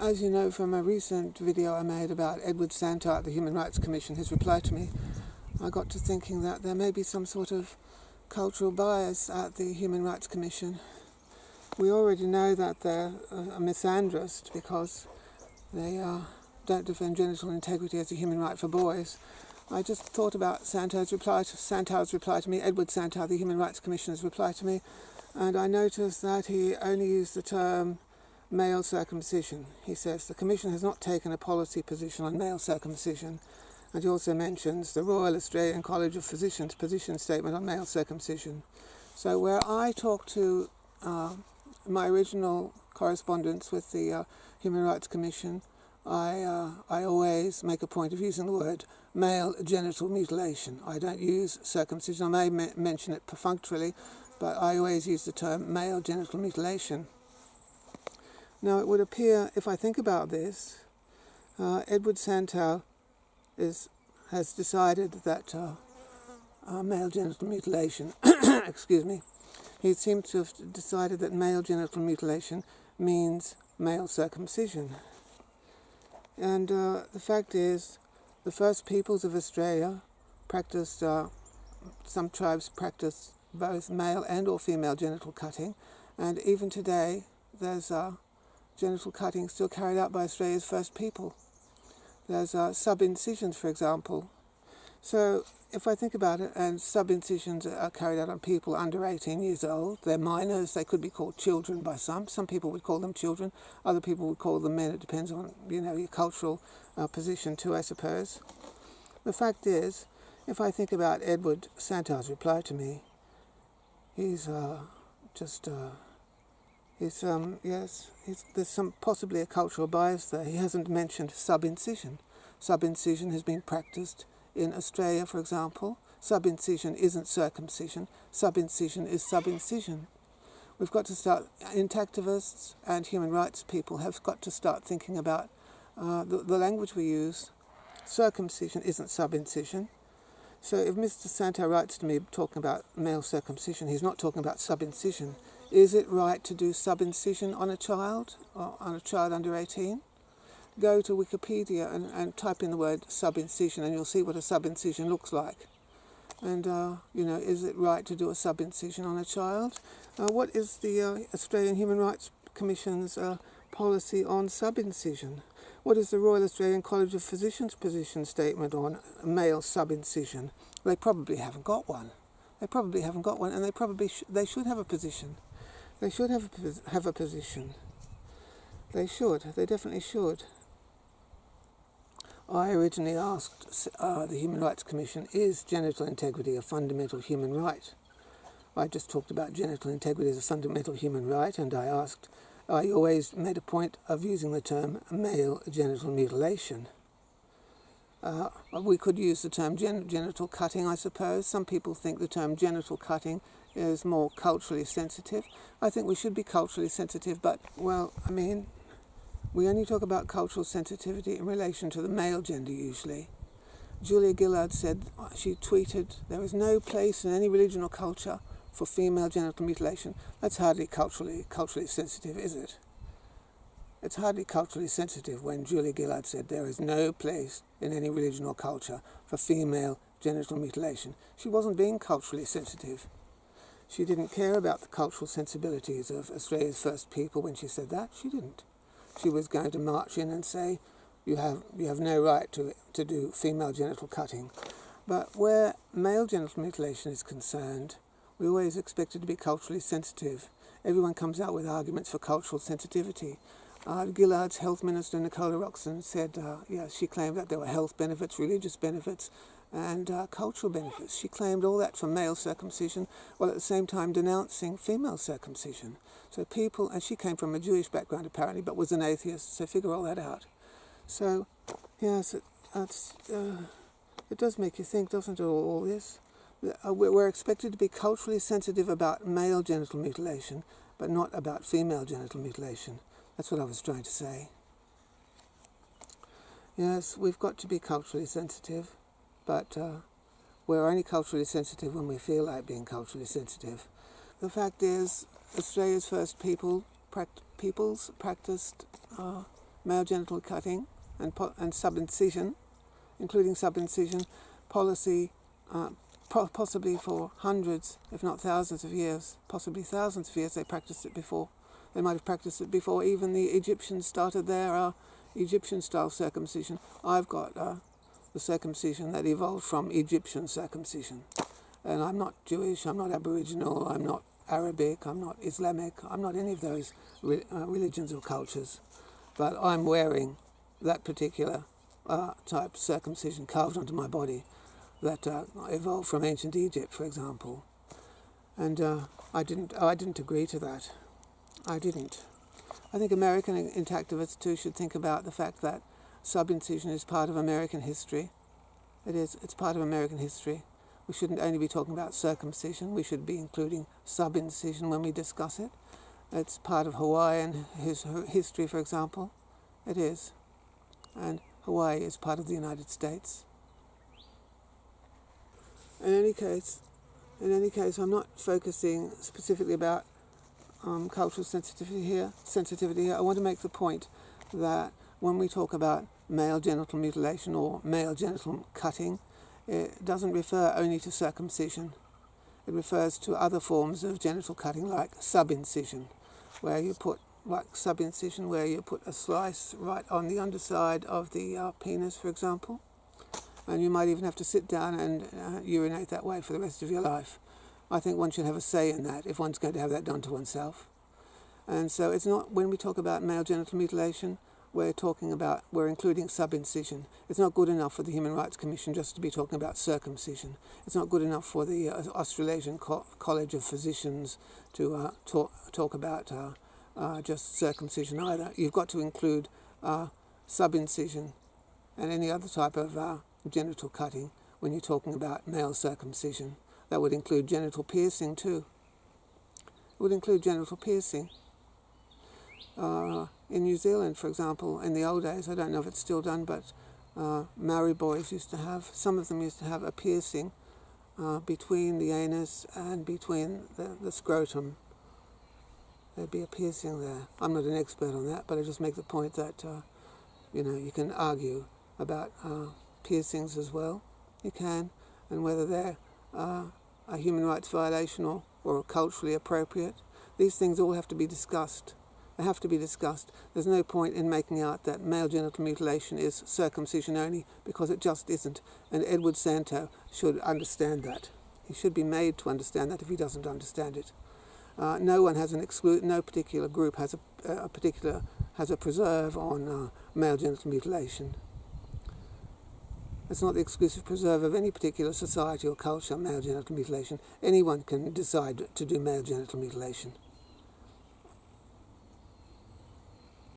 As you know from a recent video I made about Edward Santow at the Human Rights Commission, his reply to me, I got to thinking that there may be some sort of cultural bias at the Human Rights Commission. We already know that they're a misandrist because they don't defend genital integrity as a human right for boys. I just thought about Santow's reply to me, Edward Santow, the Human Rights Commissioner's reply to me, and I noticed that he only used the term male circumcision. He says the Commission has not taken a policy position on male circumcision, and he also mentions the Royal Australian College of Physicians' position statement on male circumcision. So where I talk to my original correspondence with the Human Rights Commission, I always make a point of using the word male genital mutilation. I don't use circumcision. I may mention it perfunctorily, but I always use the term male genital mutilation. Now it would appear, if I think about this, Edward Santow has decided that male genital mutilation, excuse me, he seems to have decided that male genital mutilation means male circumcision. And the fact is, the first peoples of Australia practiced, some tribes practiced both male and or female genital cutting, and even today there's genital cutting still carried out by Australia's first people. There's subincisions, for example. So if I think about it, and subincisions are carried out on people under 18 years old, they're minors, they could be called children by some people would call them children, other people would call them men. It depends on, your cultural position too, I suppose. The fact is, if I think about Edward Santow's reply to me, he's there's some possibly a cultural bias there. He hasn't mentioned subincision. Subincision has been practiced in Australia, for example. Subincision isn't circumcision. Subincision is subincision. We've got to start, intactivists and human rights people have got to start thinking about the language we use. Circumcision isn't subincision. So if Mr. Santow writes to me talking about male circumcision, he's not talking about subincision. Is it right to do subincision on a child, or on a child under 18? Go to Wikipedia and type in the word subincision and you'll see what a subincision looks like. And, is it right to do a subincision on a child? What is the Australian Human Rights Commission's policy on subincision? What is the Royal Australian College of Physicians' position statement on male subincision? They probably haven't got one. And they should have a position. They should have a position. They should. They definitely should. I originally asked the Human Rights Commission, is genital integrity a fundamental human right? I just talked about genital integrity as a fundamental human right, and I always made a point of using the term male genital mutilation. We could use the term genital cutting, I suppose. Some people think the term genital cutting is more culturally sensitive. I think we should be culturally sensitive, but, we only talk about cultural sensitivity in relation to the male gender usually. Julia Gillard said, she tweeted, there is no place in any religion or culture for female genital mutilation. That's hardly culturally sensitive, is it? It's hardly culturally sensitive when Julia Gillard said there is no place in any religion or culture for female genital mutilation. She wasn't being culturally sensitive. She didn't care about the cultural sensibilities of Australia's first people when she said that. She didn't. She was going to march in and say, you have no right to do female genital cutting. But where male genital mutilation is concerned, we always expect it to be culturally sensitive. Everyone comes out with arguments for cultural sensitivity. Gillard's health minister, Nicola Roxon, said, she claimed that there were health benefits, religious benefits, and cultural benefits. She claimed all that for male circumcision, while at the same time denouncing female circumcision. So and she came from a Jewish background apparently, but was an atheist, so figure all that out. So, yes, it does make you think, doesn't it, all this? We're expected to be culturally sensitive about male genital mutilation, but not about female genital mutilation. That's what I was trying to say. Yes, we've got to be culturally sensitive, but we're only culturally sensitive when we feel like being culturally sensitive. The fact is, Australia's first peoples practiced male genital cutting and subincision, including subincision, policy possibly for hundreds, if not thousands of years, possibly thousands of years. They practiced it before. They might have practiced it before even the Egyptians started their Egyptian-style circumcision. I've got the circumcision that evolved from Egyptian circumcision. And I'm not Jewish, I'm not Aboriginal, I'm not Arabic, I'm not Islamic, I'm not any of those religions or cultures. But I'm wearing that particular type of circumcision carved onto my body that evolved from ancient Egypt, for example. And I didn't agree to that. I didn't. I think American intactivists too should think about the fact that subincision is part of American history. It is. It's part of American history. We shouldn't only be talking about circumcision. We should be including subincision when we discuss it. It's part of Hawaiian history, for example. It is. And Hawaii is part of the United States. In any case, I'm not focusing specifically about cultural sensitivity here. I want to make the point that when we talk about male genital mutilation or male genital cutting, it doesn't refer only to circumcision. It refers to other forms of genital cutting like subincision, where you put a slice right on the underside of the penis, for example. And you might even have to sit down and urinate that way for the rest of your life. I think one should have a say in that if one's going to have that done to oneself. And so it's not, when we talk about male genital mutilation, we're including subincision. It's not good enough for the Human Rights Commission just to be talking about circumcision. It's not good enough for the Australasian College of Physicians to talk about just circumcision either. You've got to include subincision and any other type of genital cutting when you're talking about male circumcision. That would include genital piercing too. It would include genital piercing. In New Zealand, for example, in the old days, I don't know if it's still done, but Maori boys some of them used to have a piercing between the anus and between the scrotum. There'd be a piercing there. I'm not an expert on that, but I just make the point that, you can argue about piercings as well. You can, and whether they're a human rights violation or culturally appropriate. These things all have to be discussed. They have to be discussed. There's no point in making out that male genital mutilation is circumcision only, because it just isn't. And Edward Santow should understand that. He should be made to understand that if he doesn't understand it. No particular group has a preserve on male genital mutilation. It's not the exclusive preserve of any particular society or culture, male genital mutilation. Anyone can decide to do male genital mutilation.